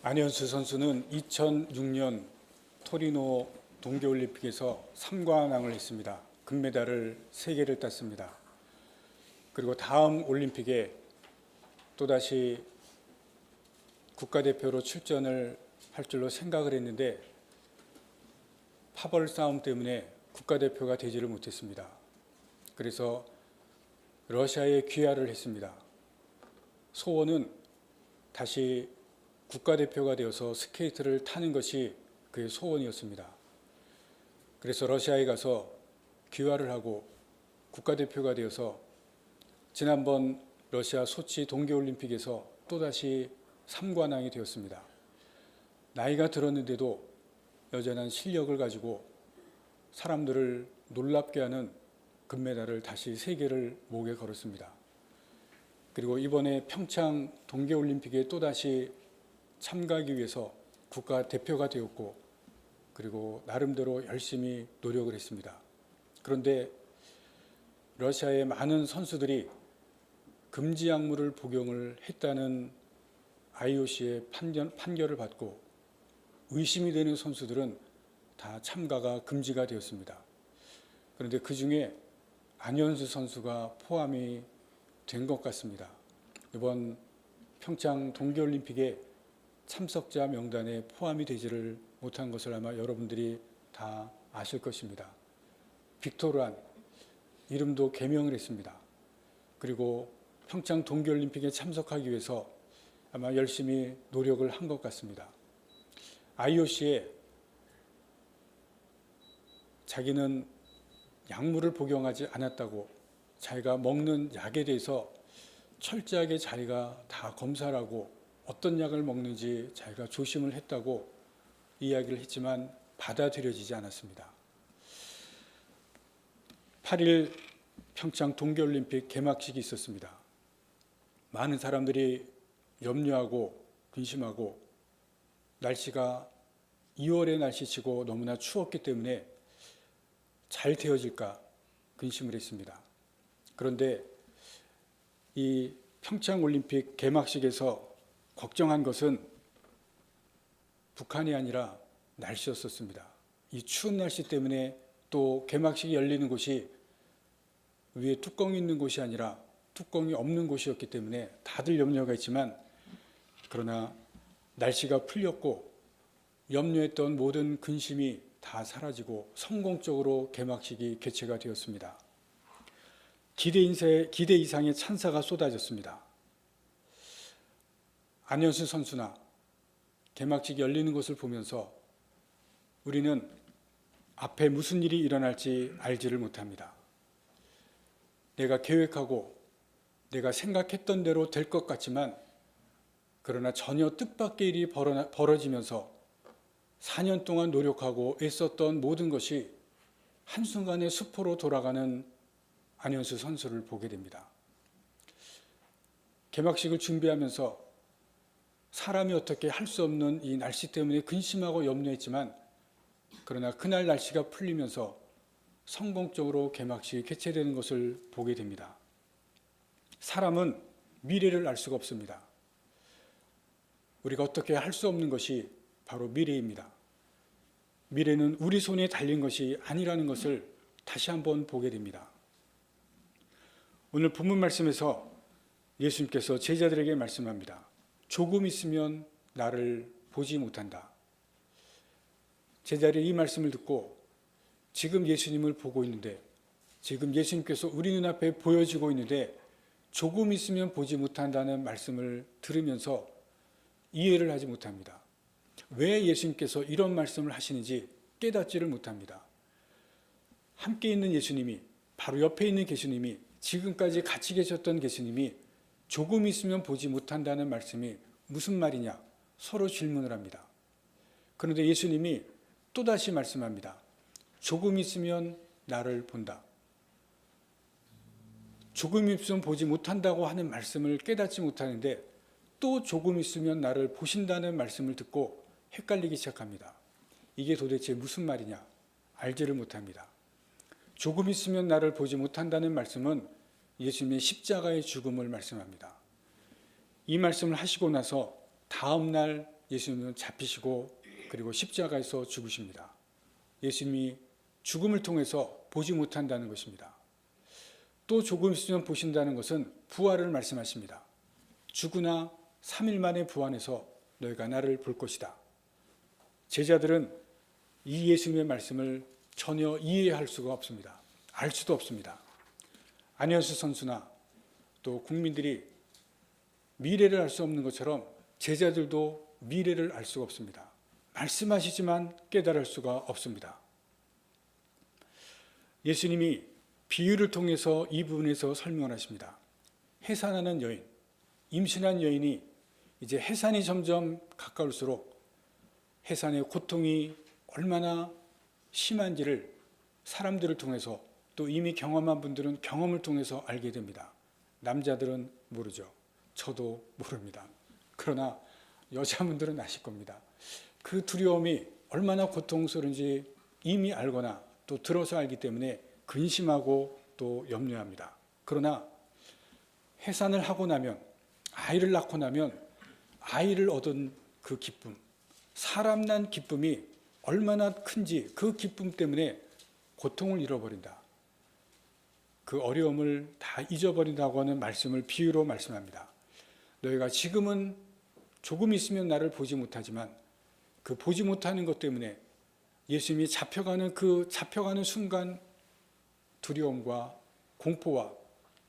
안현수 선수는 2006년 토리노 동계올림픽에서 3관왕을 했습니다. 금메달을 3개를 땄습니다. 그리고 다음 올림픽에 또다시 국가대표로 출전을 할 줄로 생각을 했는데 파벌 싸움 때문에 국가대표가 되지를 못했습니다. 그래서 러시아에 귀화를 했습니다. 소원은 다시 국가대표가 되어서 스케이트를 타는 것이 그의 소원이었습니다. 그래서 러시아에 가서 귀화를 하고 국가대표가 되어서 지난번 러시아 소치 동계올림픽에서 또다시 3관왕이 되었습니다. 나이가 들었는데도 여전한 실력을 가지고 사람들을 놀랍게 하는 금메달을 다시 3개를 목에 걸었습니다. 그리고 이번에 평창 동계올림픽에 또다시 참가하기 위해서 국가대표가 되었고 그리고 나름대로 열심히 노력을 했습니다. 그런데 러시아의 많은 선수들이 금지 약물을 복용을 했다는 IOC의 판결을 받고 의심이 되는 선수들은 다 참가가 금지가 되었습니다. 그런데 그 중에 안현수 선수가 포함이 된 것 같습니다. 이번 평창 동계올림픽에 참석자 명단에 포함이 되지를 못한 것을 아마 여러분들이 다 아실 것입니다. 빅토르안 이름도 개명을 했습니다. 그리고 평창 동계올림픽에 참석하기 위해서 아마 열심히 노력을 한 것 같습니다. IOC에 자기는 약물을 복용하지 않았다고 자기가 먹는 약에 대해서 철저하게 자기가 다 검사를 하고 어떤 약을 먹는지 자기가 조심을 했다고 이야기를 했지만 받아들여지지 않았습니다. 8일 평창 동계올림픽 개막식이 있었습니다. 많은 사람들이 염려하고 근심하고 날씨가 2월의 날씨치고 너무나 추웠기 때문에 잘 되어질까 근심을 했습니다. 그런데 이 평창올림픽 개막식에서 걱정한 것은 북한이 아니라 날씨였었습니다. 이 추운 날씨 때문에 또 개막식이 열리는 곳이 위에 뚜껑이 있는 곳이 아니라 뚜껑이 없는 곳이었기 때문에 다들 염려가 있지만 그러나 날씨가 풀렸고 염려했던 모든 근심이 다 사라지고 성공적으로 개막식이 개최가 되었습니다. 기대 이상의 찬사가 쏟아졌습니다. 안현수 선수나 개막식이 열리는 것을 보면서 우리는 앞에 무슨 일이 일어날지 알지를 못합니다. 내가 계획하고 내가 생각했던 대로 될 것 같지만 그러나 전혀 뜻밖의 일이 벌어지면서 4년 동안 노력하고 애썼던 모든 것이 한순간에 수포로 돌아가는 안현수 선수를 보게 됩니다. 개막식을 준비하면서 사람이 어떻게 할 수 없는 이 날씨 때문에 근심하고 염려했지만 그러나 그날 날씨가 풀리면서 성공적으로 개막식이 개최되는 것을 보게 됩니다. 사람은 미래를 알 수가 없습니다. 우리가 어떻게 할 수 없는 것이 바로 미래입니다. 미래는 우리 손에 달린 것이 아니라는 것을 다시 한번 보게 됩니다. 오늘 본문 말씀에서 예수님께서 제자들에게 말씀합니다. 조금 있으면 나를 보지 못한다. 제자들이 이 말씀을 듣고 지금 예수님을 보고 있는데 지금 예수님께서 우리 눈앞에 보여지고 있는데 조금 있으면 보지 못한다는 말씀을 들으면서 이해를 하지 못합니다. 왜 예수님께서 이런 말씀을 하시는지 깨닫지를 못합니다. 함께 있는 예수님이 바로 옆에 있는 예수님이 지금까지 같이 계셨던 예수님이 조금 있으면 보지 못한다는 말씀이 무슨 말이냐 서로 질문을 합니다. 그런데 예수님이 또다시 말씀합니다. 조금 있으면 나를 본다. 조금 있으면 보지 못한다고 하는 말씀을 깨닫지 못하는데 또 조금 있으면 나를 보신다는 말씀을 듣고 헷갈리기 시작합니다. 이게 도대체 무슨 말이냐 알지를 못합니다. 조금 있으면 나를 보지 못한다는 말씀은 예수님의 십자가의 죽음을 말씀합니다. 이 말씀을 하시고 나서 다음 날 예수님은 잡히시고 그리고 십자가에서 죽으십니다. 예수님이 죽음을 통해서 보지 못한다는 것입니다. 또 조금 있으면 보신다는 것은 부활을 말씀하십니다. 죽으나 3일 만에 부활해서 너희가 나를 볼 것이다. 제자들은 이 예수님의 말씀을 전혀 이해할 수가 없습니다. 알 수도 없습니다. 안현수 선수나 또 국민들이 미래를 알 수 없는 것처럼 제자들도 미래를 알 수가 없습니다. 말씀하시지만 깨달을 수가 없습니다. 예수님이 비유를 통해서 이 부분에서 설명을 하십니다. 해산하는 여인, 임신한 여인이 이제 해산이 점점 가까울수록 해산의 고통이 얼마나 심한지를 사람들을 통해서 또 이미 경험한 분들은 경험을 통해서 알게 됩니다. 남자들은 모르죠. 저도 모릅니다. 그러나 여자분들은 아실 겁니다. 그 두려움이 얼마나 고통스러운지 이미 알거나 또 들어서 알기 때문에 근심하고 또 염려합니다. 그러나 해산을 하고 나면, 아이를 낳고 나면 아이를 얻은 그 기쁨, 사람 난 기쁨이 얼마나 큰지 그 기쁨 때문에 고통을 잃어버린다. 그 어려움을 다 잊어버린다고 하는 말씀을 비유로 말씀합니다. 너희가 지금은 조금 있으면 나를 보지 못하지만 그 보지 못하는 것 때문에 예수님이 잡혀가는 순간 두려움과 공포와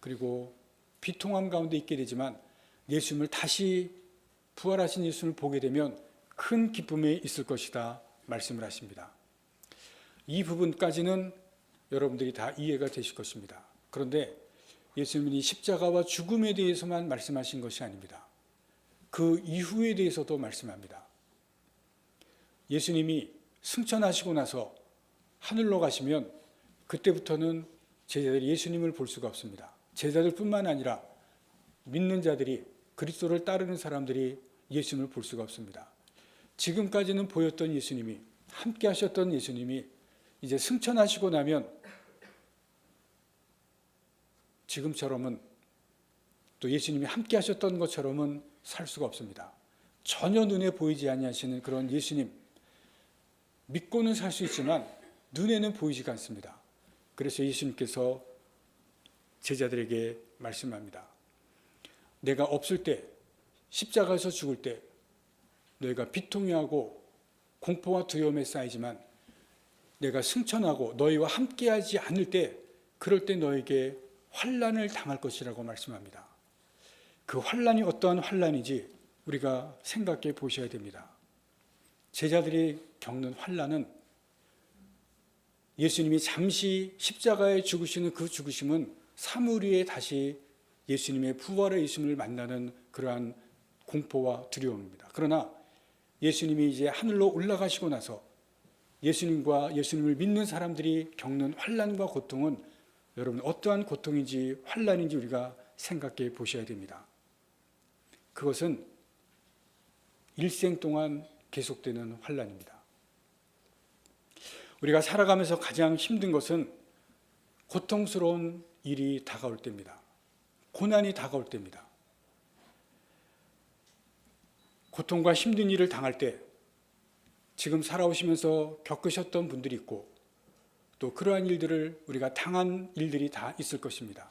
그리고 비통함 가운데 있게 되지만 예수님을 다시 부활하신 예수님을 보게 되면 큰 기쁨이 있을 것이다 말씀을 하십니다. 이 부분까지는 여러분들이 다 이해가 되실 것입니다. 그런데 예수님이 십자가와 죽음에 대해서만 말씀하신 것이 아닙니다. 그 이후에 대해서도 말씀합니다. 예수님이 승천하시고 나서 하늘로 가시면 그때부터는 제자들이 예수님을 볼 수가 없습니다. 제자들뿐만 아니라 믿는 자들이, 그리스도를 따르는 사람들이 예수님을 볼 수가 없습니다. 지금까지는 보였던 예수님이, 함께 하셨던 예수님이 이제 승천하시고 나면 지금처럼은 또 예수님이 함께 하셨던 것처럼은 살 수가 없습니다. 전혀 눈에 보이지 아니하시는 그런 예수님, 믿고는 살 수 있지만 눈에는 보이지가 않습니다. 그래서 예수님께서 제자들에게 말씀합니다. 내가 없을 때, 십자가에서 죽을 때 너희가 비통해하고 공포와 두려움에 쌓이지만 내가 승천하고 너희와 함께하지 않을 때, 그럴 때 너에게 환난을 당할 것이라고 말씀합니다. 그 환난이 어떠한 환난인지 우리가 생각해 보셔야 됩니다. 제자들이 겪는 환난은 예수님이 잠시 십자가에 죽으시는 그 죽으심은 사흘 후에 다시 예수님의 부활의 예수님을 만나는 그러한 공포와 두려움입니다. 그러나 예수님이 이제 하늘로 올라가시고 나서 예수님과 예수님을 믿는 사람들이 겪는 환난과 고통은 여러분 어떠한 고통인지 환난인지 우리가 생각해 보셔야 됩니다. 그것은 일생 동안 계속되는 환난입니다. 우리가 살아가면서 가장 힘든 것은 고통스러운 일이 다가올 때입니다. 고난이 다가올 때입니다. 고통과 힘든 일을 당할 때 지금 살아오시면서 겪으셨던 분들이 있고 또 그러한 일들을 우리가 당한 일들이 다 있을 것입니다.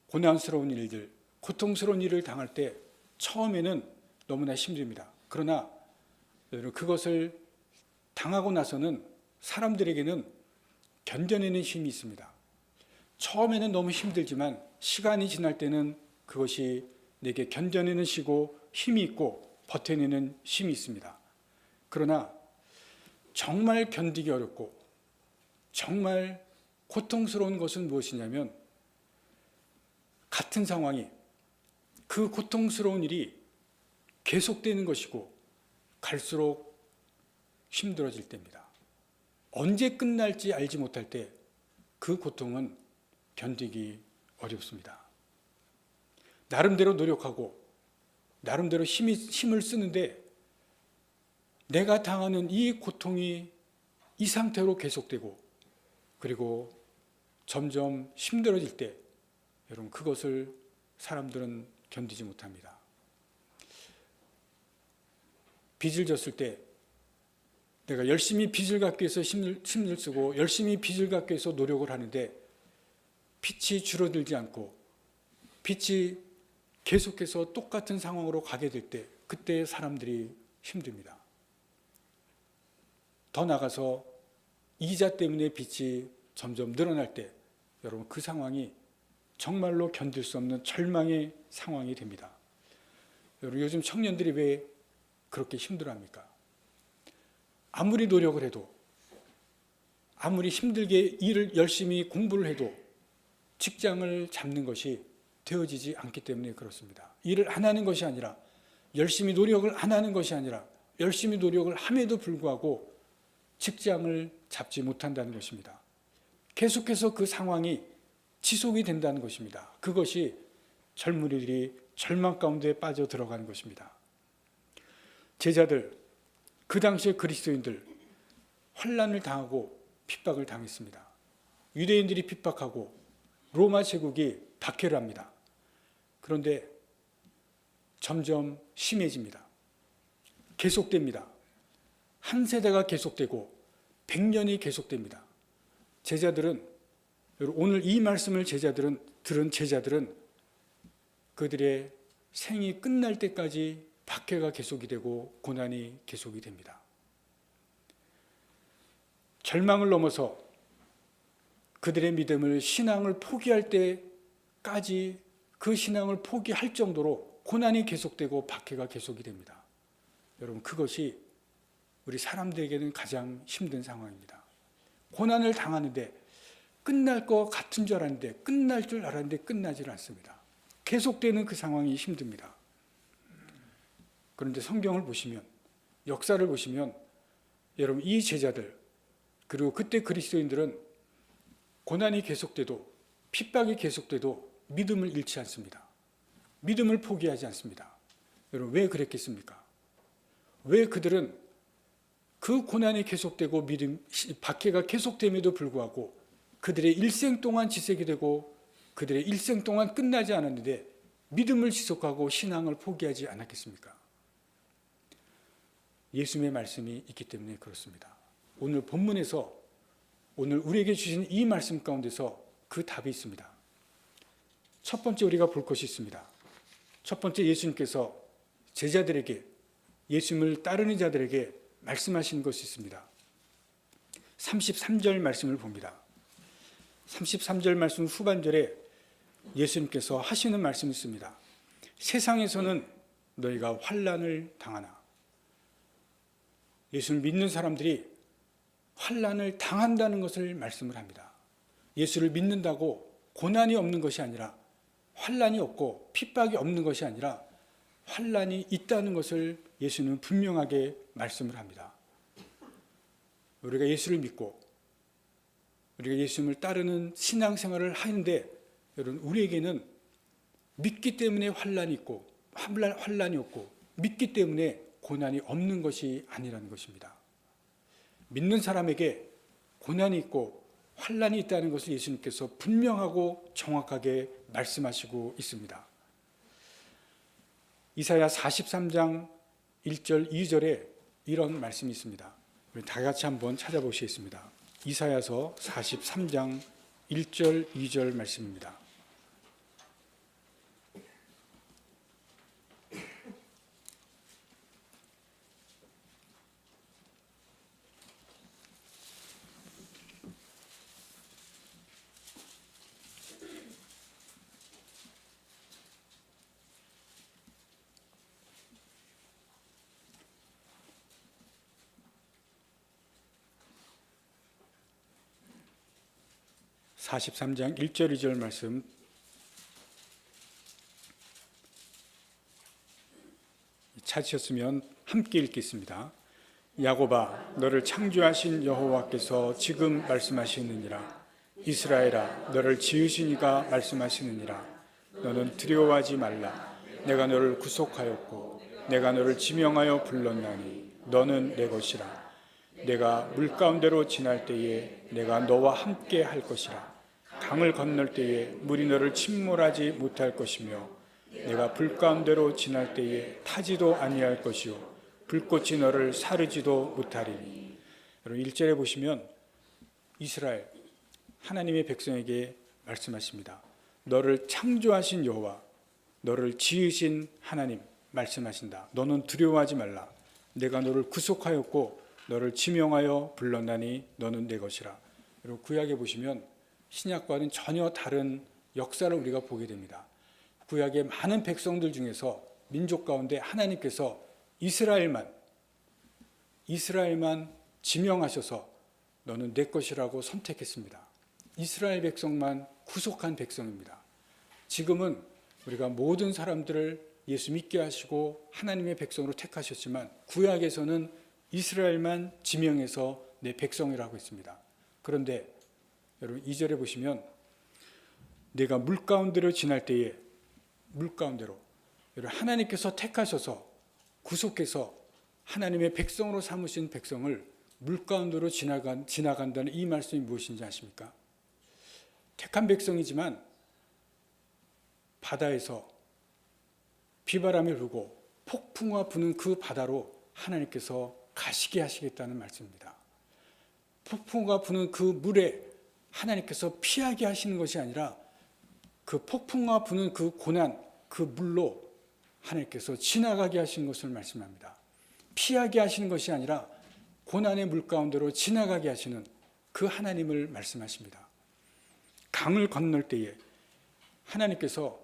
고난스러운 일들, 고통스러운 일을 당할 때 처음에는 너무나 힘듭니다. 그러나 그것을 당하고 나서는 사람들에게는 견뎌내는 힘이 있습니다. 처음에는 너무 힘들지만 시간이 지날 때는 그것이 내게 견뎌내는 시고 힘이 있고 버텨내는 힘이 있습니다. 그러나 정말 견디기 어렵고 정말 고통스러운 것은 무엇이냐면 같은 상황이 그 고통스러운 일이 계속되는 것이고 갈수록 힘들어질 때입니다. 언제 끝날지 알지 못할 때 그 고통은 견디기 어렵습니다. 나름대로 노력하고 나름대로 힘을 쓰는데 내가 당하는 이 고통이 이 상태로 계속되고 그리고 점점 힘들어질 때 여러분 그것을 사람들은 견디지 못합니다. 빚을 졌을 때 내가 열심히 빚을 갚기 위해서 힘을 쓰고 열심히 빚을 갚기 위해서 노력을 하는데 빚이 줄어들지 않고 빚이 계속해서 똑같은 상황으로 가게 될 때 그때 사람들이 힘듭니다. 더 나아가서 이자 때문에 빚이 점점 늘어날 때 여러분 그 상황이 정말로 견딜 수 없는 절망의 상황이 됩니다. 여러분 요즘 청년들이 왜 그렇게 힘들어합니까? 아무리 노력을 해도 아무리 힘들게 일을 열심히 공부를 해도 직장을 잡는 것이 되어지지 않기 때문에 그렇습니다. 일을 안 하는 것이 아니라 열심히 노력을 안 하는 것이 아니라 열심히 노력을 함에도 불구하고 직장을 잡지 못한다는 것입니다. 계속해서 그 상황이 지속이 된다는 것입니다. 그것이 젊은이들이 절망 가운데 빠져 들어가는 것입니다. 제자들, 그 당시의 그리스도인들 환난을 당하고 핍박을 당했습니다. 유대인들이 핍박하고 로마 제국이 박해를 합니다. 그런데 점점 심해집니다. 계속됩니다. 한 세대가 계속되고 100년이 계속됩니다. 제자들은 오늘 이 말씀을 들은 제자들은 그들의 생이 끝날 때까지 박해가 계속이 되고 고난이 계속이 됩니다. 절망을 넘어서 그들의 믿음을 신앙을 포기할 때까지 그 신앙을 포기할 정도로 고난이 계속되고 박해가 계속이 됩니다. 여러분 그것이 우리 사람들에게는 가장 힘든 상황입니다. 고난을 당하는데 끝날 것 같은 줄 알았는데 끝날 줄 알았는데 끝나질 않습니다. 계속되는 그 상황이 힘듭니다. 그런데 성경을 보시면 역사를 보시면 여러분 이 제자들 그리고 그때 그리스도인들은 고난이 계속돼도 핍박이 계속돼도 믿음을 잃지 않습니다. 믿음을 포기하지 않습니다. 여러분 왜 그랬겠습니까? 왜 그들은 그 고난이 계속되고 박해가 계속됨에도 불구하고 그들의 일생 동안 지색이 되고 그들의 일생 동안 끝나지 않았는데 믿음을 지속하고 신앙을 포기하지 않았겠습니까? 예수님의 말씀이 있기 때문에 그렇습니다. 오늘 본문에서 오늘 우리에게 주신 이 말씀 가운데서 그 답이 있습니다. 첫 번째 우리가 볼 것이 있습니다. 첫 번째 예수님께서 제자들에게 예수님을 따르는 자들에게 말씀하신 것이 있습니다. 33절 말씀을 봅니다. 33절 말씀 후반절에 예수님께서 하시는 말씀이 있습니다. 세상에서는 너희가 환난을 당하나. 예수를 믿는 사람들이 환난을 당한다는 것을 말씀을 합니다. 예수를 믿는다고 고난이 없는 것이 아니라 환난이 없고 핍박이 없는 것이 아니라 환난이 있다는 것을 예수는 분명하게 말씀을 합니다. 우리가 예수를 믿고 우리가 예수님을 따르는 신앙생활을 하는데 여러분 우리에게는 믿기 때문에 환난이 있고 환난이 없고 믿기 때문에 고난이 없는 것이 아니라는 것입니다. 믿는 사람에게 고난이 있고 환난이 있다는 것을 예수님께서 분명하고 정확하게 말씀하시고 있습니다. 이사야 43장 1절 2절에 이런 말씀이 있습니다. 우리 다 같이 한번 찾아보시겠습니다. 이사야서 43장 1절 2절 말씀입니다. (43장) 1절 2절 말씀 찾으셨으면 함께 읽겠습니다. 야곱아 너를 창조하신 여호와께서 지금 말씀하시느니라. 이스라엘아 너를 지으신 이가 말씀하시느니라. 너는 두려워하지 말라. 내가 너를 구속하였고 내가 너를 지명하여 불렀나니 너는 내 것이라. 내가 물 가운데로 지날 때에 내가 너와 함께 할 것이라. 강을 건널 때에 물이 너를 침몰하지 못할 것이며 내가 불 가운데로 지날 때에 타지도 아니할 것이요 불꽃이 너를 사르지도 못하리니. 여러분 1절에 보시면 이스라엘 하나님의 백성에게 말씀하십니다. 너를 창조하신 여호와, 너를 지으신 하나님 말씀하신다. 너는 두려워하지 말라. 내가 너를 구속하였고 너를 지명하여 불렀나니 너는 내 것이라. 그리고 구약에 보시면 신약과는 전혀 다른 역사를 우리가 보게 됩니다. 구약의 많은 백성들 중에서 민족 가운데 하나님께서 이스라엘만 지명하셔서 너는 내 것이라고 선택했습니다. 이스라엘 백성만 구속한 백성입니다. 지금은 우리가 모든 사람들을 예수 믿게 하시고 하나님의 백성으로 택하셨지만 구약에서는 이스라엘만 지명해서 내 백성이라고 했습니다. 그런데 여러분 2절에 보시면 내가 물 가운데로 지날 때에 물 가운데로 여러분 하나님께서 택하셔서 구속해서 하나님의 백성으로 삼으신 백성을 물 가운데로 지나간다는 이 말씀이 무엇인지 아십니까? 택한 백성이지만 바다에서 비바람이 불고 폭풍과 부는 그 바다로 하나님께서 가시게 하시겠다는 말씀입니다. 폭풍과 부는 그 물에 하나님께서 피하게 하시는 것이 아니라 그 폭풍과 부는 그 고난, 그 물로 하나님께서 지나가게 하시는 것을 말씀합니다. 피하게 하시는 것이 아니라 고난의 물 가운데로 지나가게 하시는 그 하나님을 말씀하십니다. 강을 건널 때에 하나님께서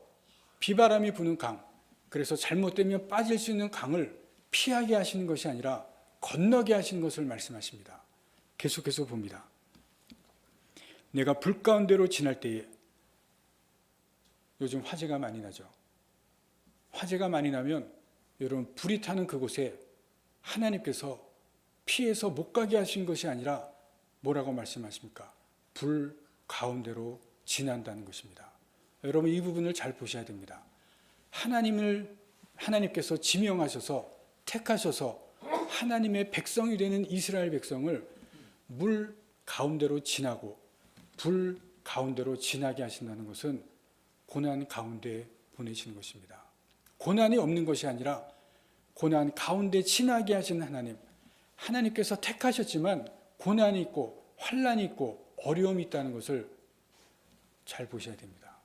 비바람이 부는 강, 그래서 잘못되면 빠질 수 있는 강을 피하게 하시는 것이 아니라 건너게 하시는 것을 말씀하십니다. 계속해서 봅니다. 내가 불 가운데로 지날 때에 요즘 화재가 많이 나죠. 화재가 많이 나면 여러분 불이 타는 그곳에 하나님께서 피해서 못 가게 하신 것이 아니라 뭐라고 말씀하십니까? 불 가운데로 지난다는 것입니다. 여러분 이 부분을 잘 보셔야 됩니다. 하나님께서 지명하셔서 택하셔서 하나님의 백성이 되는 이스라엘 백성을 물 가운데로 지나고 불 가운데로 지나게 하신다는 것은 고난 가운데 보내시는 것입니다. 고난이 없는 것이 아니라 고난 가운데 지나게 하시는 하나님, 하나님께서 택하셨지만 고난이 있고 환난이 있고 어려움이 있다는 것을 잘 보셔야 됩니다.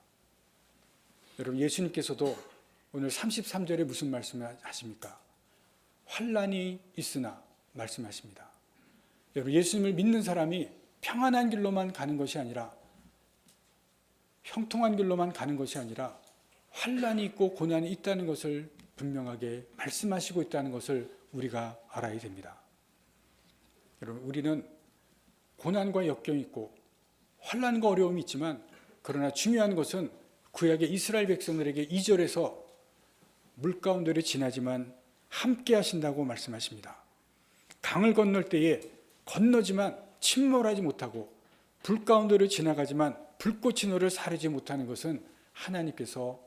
여러분 예수님께서도 오늘 33절에 무슨 말씀을 하십니까? 환난이 있으나 말씀하십니다. 여러분 예수님을 믿는 사람이 평안한 길로만 가는 것이 아니라 형통한 길로만 가는 것이 아니라 환난이 있고 고난이 있다는 것을 분명하게 말씀하시고 있다는 것을 우리가 알아야 됩니다. 여러분 우리는 고난과 역경이 있고 환난과 어려움이 있지만 그러나 중요한 것은 구약의 이스라엘 백성들에게 2절에서 물 가운데를 지나지만 함께 하신다고 말씀하십니다. 강을 건널 때에 건너지만 침몰하지 못하고 불 가운데를 지나가지만 불꽃이 너를 사르지 못하는 것은 하나님께서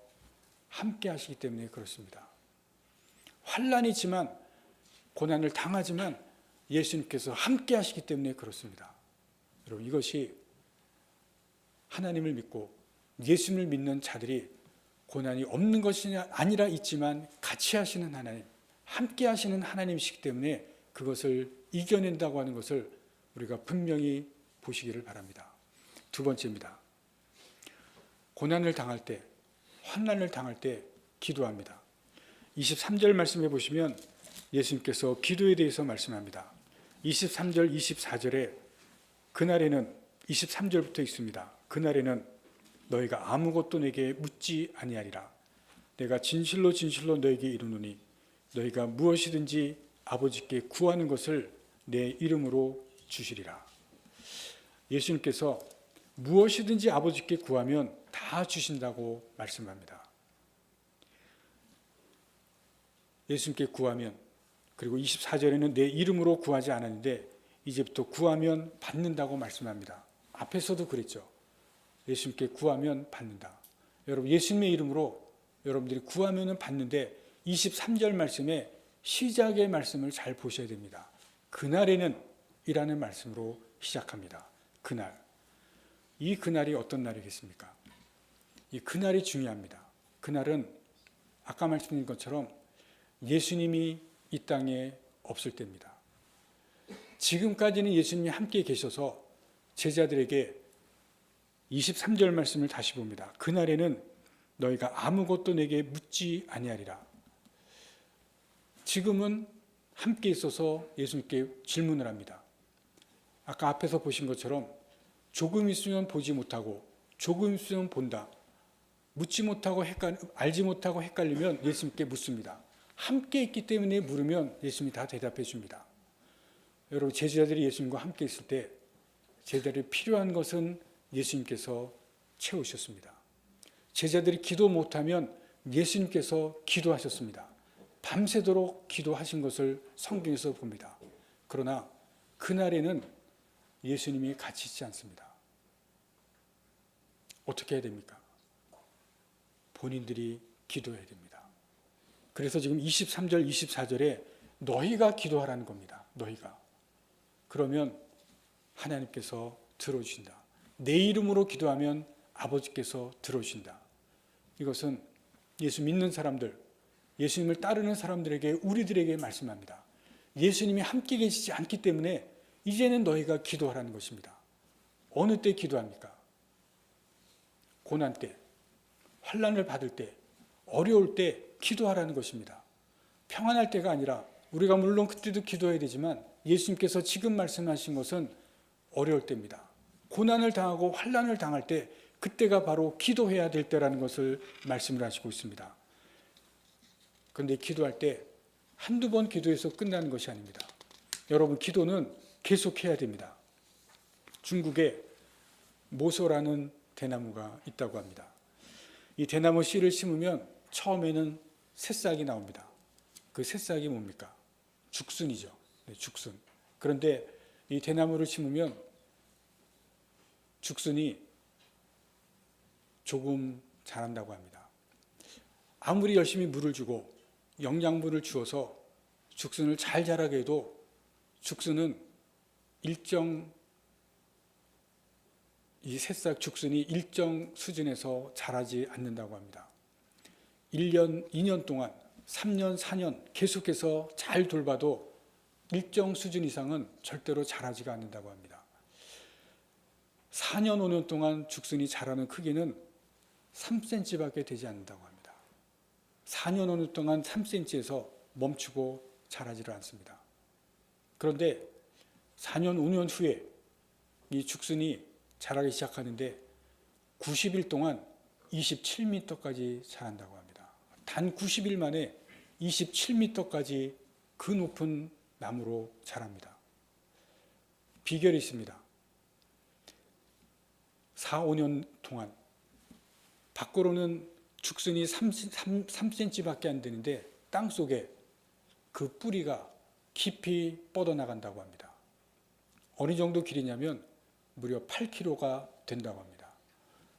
함께 하시기 때문에 그렇습니다. 환난이지만 고난을 당하지만 예수님께서 함께 하시기 때문에 그렇습니다. 여러분 이것이 하나님을 믿고 예수님을 믿는 자들이 고난이 없는 것이 아니라 있지만 같이 하시는 하나님, 함께 하시는 하나님이시기 때문에 그것을 이겨낸다고 하는 것을 우리가 분명히 보시기를 바랍니다. 두 번째입니다. 고난을 당할 때, 환난을 당할 때 기도합니다. 23절 말씀해 보시면 예수님께서 기도에 대해서 말씀합니다. 23절, 24절에 그날에는 23절부터 있습니다. 그날에는 너희가 아무것도 내게 묻지 아니하리라. 내가 진실로 진실로 너에게 이르노니 너희가 무엇이든지 아버지께 구하는 것을 내 이름으로 주시리라. 예수님께서 무엇이든지 아버지께 구하면 다 주신다고 말씀합니다. 예수님께 구하면, 그리고 24절에는 내 이름으로 구하지 않았는데 이제부터 구하면 받는다고 말씀합니다. 앞에서도 그랬죠. 예수님께 구하면 받는다. 여러분 예수님의 이름으로 여러분들이 구하면 받는데 23절 말씀에 시작의 말씀을 잘 보셔야 됩니다. 그날에는 이라는 말씀으로 시작합니다. 그날. 이 그날이 어떤 날이겠습니까? 이 그날이 중요합니다. 그날은 아까 말씀드린 것처럼 예수님이 이 땅에 없을 때입니다. 지금까지는 예수님이 함께 계셔서 제자들에게 23절 말씀을 다시 봅니다. 그날에는 너희가 아무것도 내게 묻지 아니하리라. 지금은 함께 있어서 예수님께 질문을 합니다. 아까 앞에서 보신 것처럼 조금 있으면 보지 못하고 조금 있으면 본다. 묻지 못하고 알지 못하고 헷갈리면 예수님께 묻습니다. 함께 있기 때문에 물으면 예수님이 다 대답해 줍니다. 여러분, 제자들이 예수님과 함께 있을 때 제자들이 필요한 것은 예수님께서 채우셨습니다. 제자들이 기도 못하면 예수님께서 기도하셨습니다. 밤새도록 기도하신 것을 성경에서 봅니다. 그러나 그날에는 예수님이 같이 있지 않습니다. 어떻게 해야 됩니까? 본인들이 기도해야 됩니다. 그래서 지금 23절, 24절에 너희가 기도하라는 겁니다. 너희가. 그러면 하나님께서 들어주신다. 내 이름으로 기도하면 아버지께서 들어주신다. 이것은 예수 믿는 사람들, 예수님을 따르는 사람들에게, 우리들에게 말씀합니다. 예수님이 함께 계시지 않기 때문에 이제는 너희가 기도하라는 것입니다. 어느 때 기도합니까? 고난 때, 환난을 받을 때, 어려울 때 기도하라는 것입니다. 평안할 때가 아니라, 우리가 물론 그때도 기도해야 되지만 예수님께서 지금 말씀하신 것은 어려울 때입니다. 고난을 당하고 환난을 당할 때, 그때가 바로 기도해야 될 때라는 것을 말씀을 하시고 있습니다. 그런데 기도할 때 한두 번 기도해서 끝나는 것이 아닙니다. 여러분, 기도는 계속해야 됩니다. 중국에 모소라는 대나무가 있다고 합니다. 이 대나무 씨를 심으면 처음에는 새싹이 나옵니다. 그 새싹이 뭡니까? 죽순이죠. 네, 죽순. 그런데 이 대나무를 심으면 죽순이 조금 자란다고 합니다. 아무리 열심히 물을 주고 영양분을 주어서 죽순을 잘 자라게 해도 죽순은 이 새싹 죽순이 일정 수준에서 자라지 않는다고 합니다. 1년, 2년 동안, 3년, 4년 계속해서 잘 돌봐도 일정 수준 이상은 절대로 자라지가 않는다고 합니다. 4년, 5년 동안 죽순이 자라는 크기는 3cm밖에 되지 않는다고 합니다. 4년, 5년 동안 3cm에서 멈추고 자라지를 않습니다. 그런데 4년, 5년 후에 이 죽순이 자라기 시작하는데 90일 동안 27m까지 자란다고 합니다. 단 90일 만에 27m까지 그 높은 나무로 자랍니다. 비결이 있습니다. 4, 5년 동안 밖으로는 죽순이 3cm밖에 안 되는데 땅속에 그 뿌리가 깊이 뻗어나간다고 합니다. 어느 정도 길이냐면 무려 8km가 된다고 합니다.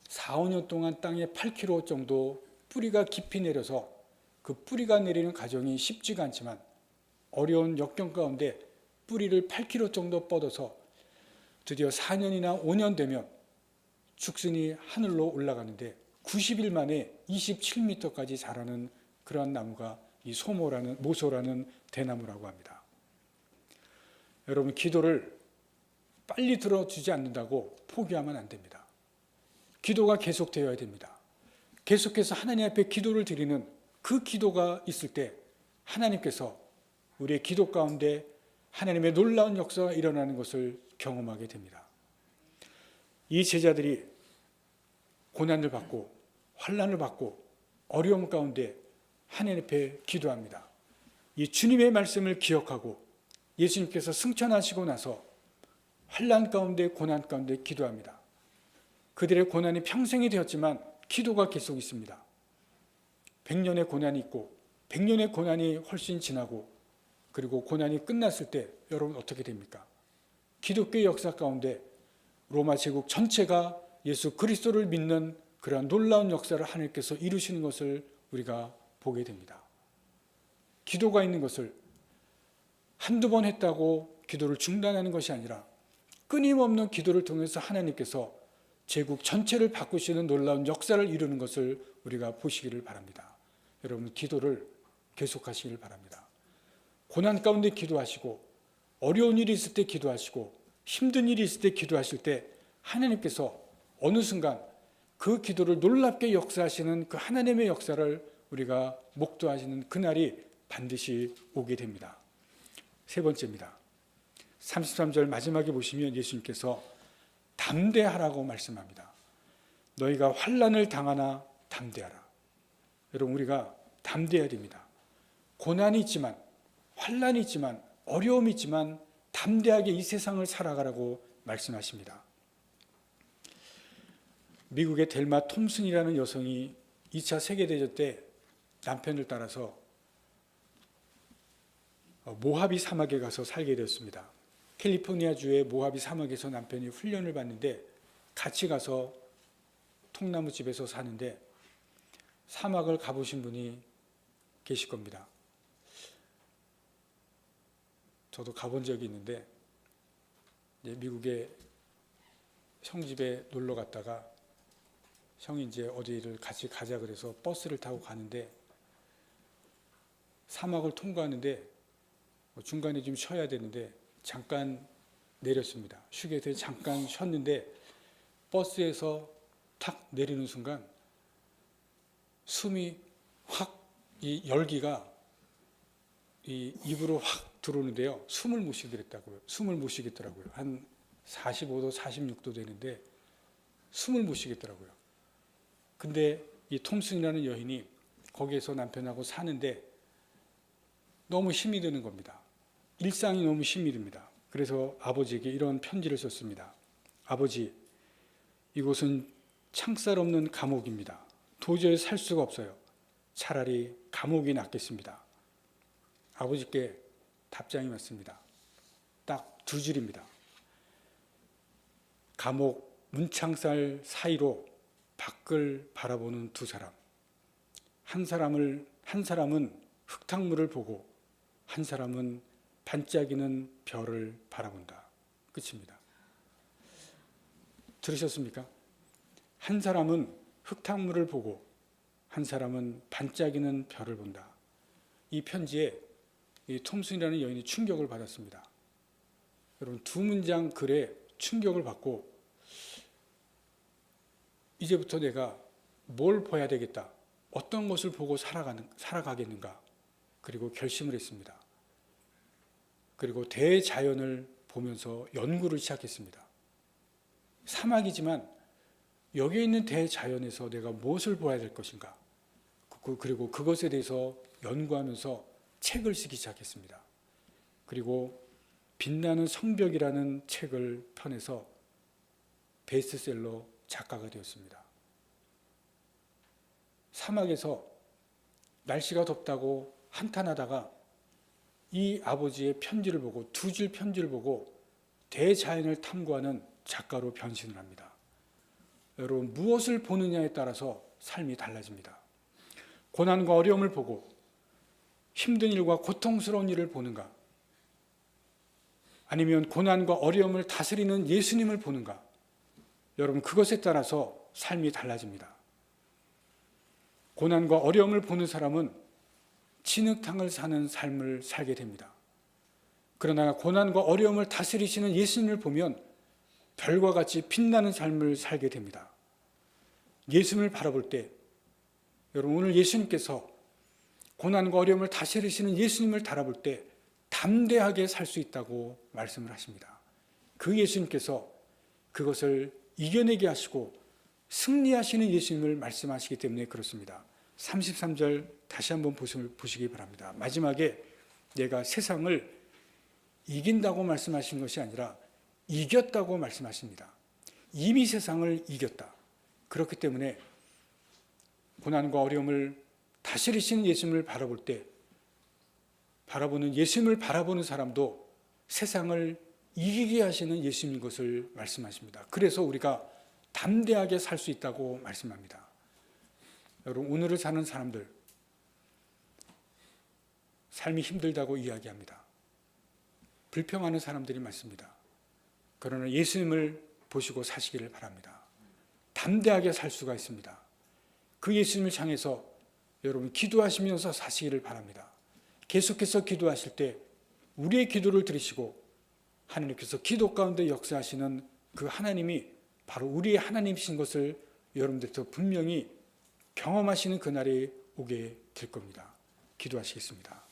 4, 5년 동안 땅에 8km 정도 뿌리가 깊이 내려서 그 뿌리가 내리는 과정이 쉽지가 않지만 어려운 역경 가운데 뿌리를 8km 정도 뻗어서 드디어 4년이나 5년 되면 죽순이 하늘로 올라가는데 90일 만에 27m까지 자라는 그러한 나무가 이 모소라는 대나무라고 합니다. 여러분, 기도를 빨리 들어주지 않는다고 포기하면 안 됩니다. 기도가 계속되어야 됩니다. 계속해서 하나님 앞에 기도를 드리는 그 기도가 있을 때 하나님께서 우리의 기도 가운데 하나님의 놀라운 역사가 일어나는 것을 경험하게 됩니다. 이 제자들이 고난을 받고 환난을 받고 어려움 가운데 하나님 앞에 기도합니다. 이 주님의 말씀을 기억하고 예수님께서 승천하시고 나서 환난 가운데 고난 가운데 기도합니다. 그들의 고난이 평생이 되었지만 기도가 계속 있습니다. 100년의 고난이 있고 100년의 고난이 훨씬 지나고 그리고 고난이 끝났을 때 여러분 어떻게 됩니까? 기독교의 역사 가운데 로마 제국 전체가 예수 그리스도를 믿는 그러한 놀라운 역사를 하나님께서 이루시는 것을 우리가 보게 됩니다. 기도가 있는 것을 한두 번 했다고 기도를 중단하는 것이 아니라 끊임없는 기도를 통해서 하나님께서 제국 전체를 바꾸시는 놀라운 역사를 이루는 것을 우리가 보시기를 바랍니다. 여러분, 기도를 계속하시기를 바랍니다. 고난 가운데 기도하시고 어려운 일이 있을 때 기도하시고 힘든 일이 있을 때 기도하실 때 하나님께서 어느 순간 그 기도를 놀랍게 역사하시는 그 하나님의 역사를 우리가 목도하시는 그날이 반드시 오게 됩니다. 세 번째입니다. 33절 마지막에 보시면 예수님께서 담대하라고 말씀합니다. 너희가 환난을 당하나 담대하라. 여러분, 우리가 담대해야 됩니다. 고난이 있지만, 환난이 있지만, 어려움이 있지만 담대하게 이 세상을 살아가라고 말씀하십니다. 미국의 델마 톰슨이라는 여성이 2차 세계대전 때 남편을 따라서 모하비 사막에 가서 살게 되었습니다. 캘리포니아주의 모하비 사막에서 남편이 훈련을 받는데 같이 가서 통나무집에서 사는데 사막을 가보신 분이 계실 겁니다. 저도 가본 적이 있는데 미국의 형 집에 놀러 갔다가 형이 이제 어디를 같이 가자 그래서 버스를 타고 가는데 사막을 통과하는데 중간에 좀 쉬어야 되는데 잠깐 내렸습니다. 휴게소에 잠깐 쉬었는데 버스에서 탁 내리는 순간 숨이 확, 이 열기가 이 입으로 확 들어오는데요. 숨을 못 쉬겠더라고요. 한 45도, 46도 되는데 숨을 못 쉬겠더라고요. 근데 이 톰슨이라는 여인이 거기에서 남편하고 사는데 너무 힘이 드는 겁니다. 일상이 너무 힘이 듭니다. 그래서 아버지에게 이런 편지를 썼습니다. 아버지, 이곳은 창살 없는 감옥입니다. 도저히 살 수가 없어요. 차라리 감옥이 낫겠습니다. 아버지께 답장이 왔습니다. 딱 두 줄입니다. 감옥 문창살 사이로 밖을 바라보는 두 사람. 한 사람은 흙탕물을 보고 한 사람은 반짝이는 별을 바라본다. 끝입니다. 들으셨습니까? 한 사람은 흙탕물을 보고 한 사람은 반짝이는 별을 본다. 이 편지에 이 톰슨이라는 여인이 충격을 받았습니다. 여러분, 두 문장 글에 충격을 받고 이제부터 내가 뭘 봐야 되겠다, 어떤 것을 보고 살아가겠는가, 그리고 결심을 했습니다. 그리고 대자연을 보면서 연구를 시작했습니다. 사막이지만 여기에 있는 대자연에서 내가 무엇을 보아야 될 것인가, 그리고 그것에 대해서 연구하면서 책을 쓰기 시작했습니다. 그리고 빛나는 성벽이라는 책을 펴내서 베스트셀러 작가가 되었습니다. 사막에서 날씨가 덥다고 한탄하다가 이 아버지의 편지를 보고, 두 줄 편지를 보고 대자연을 탐구하는 작가로 변신을 합니다. 여러분, 무엇을 보느냐에 따라서 삶이 달라집니다. 고난과 어려움을 보고 힘든 일과 고통스러운 일을 보는가, 아니면 고난과 어려움을 다스리는 예수님을 보는가, 여러분, 그것에 따라서 삶이 달라집니다. 고난과 어려움을 보는 사람은 진흙탕을 사는 삶을 살게 됩니다. 그러나 고난과 어려움을 다스리시는 예수님을 보면 별과 같이 빛나는 삶을 살게 됩니다. 예수님을 바라볼 때, 여러분, 오늘 예수님께서 고난과 어려움을 다스리시는 예수님을 바라볼 때 담대하게 살 수 있다고 말씀을 하십니다. 그 예수님께서 그것을 이겨내게 하시고 승리하시는 예수님을 말씀하시기 때문에 그렇습니다. 33절 다시 한번 보시기 바랍니다. 마지막에 내가 세상을 이긴다고 말씀하신 것이 아니라 이겼다고 말씀하십니다. 이미 세상을 이겼다. 그렇기 때문에 고난과 어려움을 다스리시는 예수님을 바라볼 때, 바라보는 예수님을 바라보는 사람도 세상을 이기게 하시는 예수님인 것을 말씀하십니다. 그래서 우리가 담대하게 살 수 있다고 말씀합니다. 여러분, 오늘을 사는 사람들 삶이 힘들다고 이야기합니다. 불평하는 사람들이 많습니다. 그러나 예수님을 보시고 사시기를 바랍니다. 담대하게 살 수가 있습니다. 그 예수님을 향해서 여러분 기도하시면서 사시기를 바랍니다. 계속해서 기도하실 때 우리의 기도를 들으시고 하나님께서 기도 가운데 역사하시는 그 하나님이 바로 우리의 하나님이신 것을 여러분들도 분명히 경험하시는 그날이 오게 될 겁니다. 기도하시겠습니다.